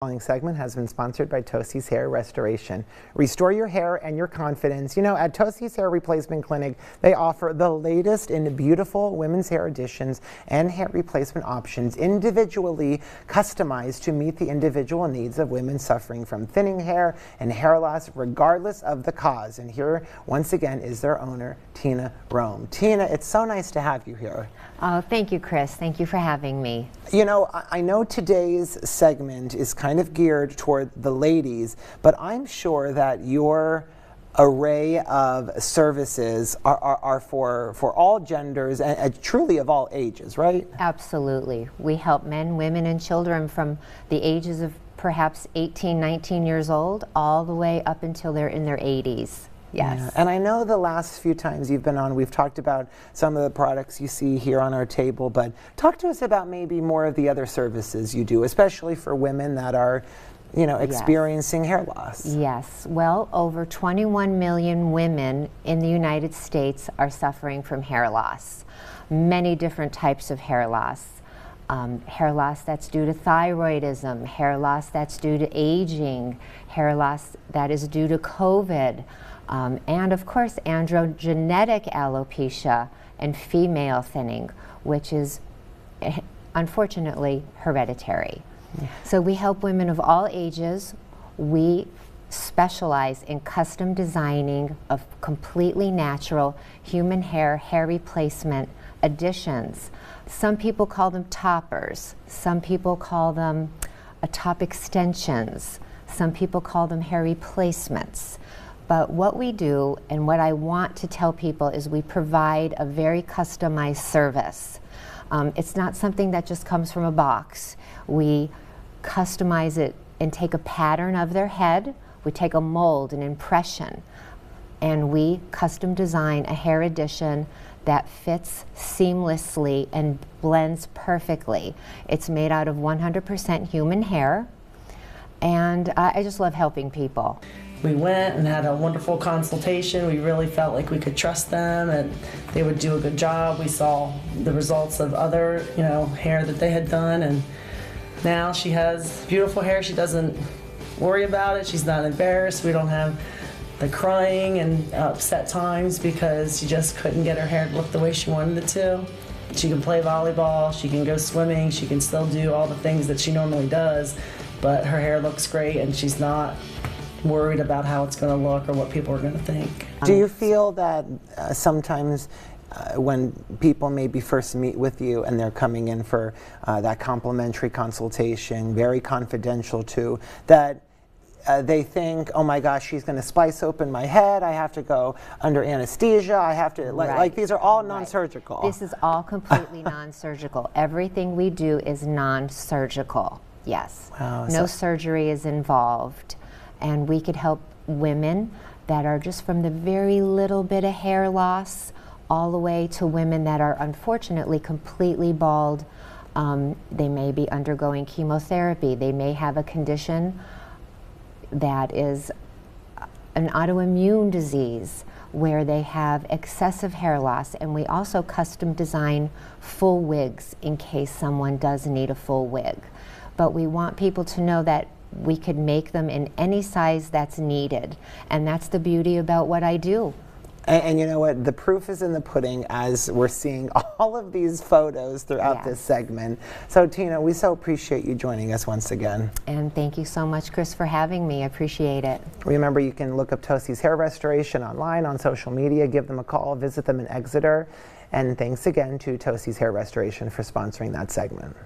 Following segment has been sponsored by Tosi's Hair Restoration. Restore your hair and your confidence. You know, at Tosi's Hair Replacement Clinic, they offer the latest in beautiful women's hair additions and hair replacement options, individually customized to meet the individual needs of women suffering from thinning hair and hair loss, regardless of the cause. And here, once again, is their owner, Tina Rome. Tina, it's so nice to have you here. Oh, thank you, Chris. Thank you for having me. You know, I know today's segment is kind of geared toward the ladies, but I'm sure that your array of services are for all genders and truly of all ages, right? Absolutely. We help men, women, and children from the ages of perhaps 18, 19 years old all the way up until they're in their 80s. Yes. Yeah. And I know the last few times you've been on, we've talked about some of the products you see here on our table, but talk to us about maybe more of the other services you do, especially for women that are, you know, experiencing hair loss. Yes. Well, over 21 million women in the United States are suffering from hair loss. Many different types of hair loss. Hair loss that's due to thyroidism, hair loss that's due to aging, hair loss that is due to COVID. And of course, androgenetic alopecia and female thinning, which is unfortunately hereditary. Yeah. So we help women of all ages. We specialize in custom designing of completely natural human hair replacement additions. Some people call them toppers. Some people call them top extensions. Some people call them hair replacements. But what we do, and what I want to tell people, is we provide a very customized service. It's not something that just comes from a box. We customize it and take a pattern of their head, we take a mold, an impression, and we custom design a hair addition that fits seamlessly and blends perfectly. It's made out of 100% human hair, and I just love helping people. We went and had a wonderful consultation. We really felt like we could trust them and they would do a good job. We saw the results of other, hair that they had done, and now she has beautiful hair. She doesn't worry about it. She's not embarrassed. We don't have the crying and upset times because she just couldn't get her hair to look the way she wanted it to. She can play volleyball, she can go swimming, she can still do all the things that she normally does, but her hair looks great and she's not worried about how it's going to look or what people are going to think. Do you feel that sometimes when people maybe first meet with you and they're coming in for that complimentary consultation, very confidential too, that they think, oh my gosh, she's going to splice open my head, I have to go under anesthesia, I have to, like these are all non-surgical. This is all completely non-surgical. Everything we do is non-surgical, yes. Wow, no surgery is involved. And we could help women that are just from the very little bit of hair loss all the way to women that are unfortunately completely bald. They may be undergoing chemotherapy. They may have a condition that is an autoimmune disease where they have excessive hair loss, and we also custom design full wigs in case someone does need a full wig. But we want people to know that we could make them in any size that's needed, and that's the beauty about what I do. And you know what, the proof is in the pudding as we're seeing all of these photos throughout this segment. So Tina, we so appreciate you joining us once again. And thank you so much, Chris, for having me. I appreciate it. Remember, you can look up Tosi's Hair Restoration online, on social media, give them a call, visit them in Exeter. And thanks again to Tosi's Hair Restoration for sponsoring that segment.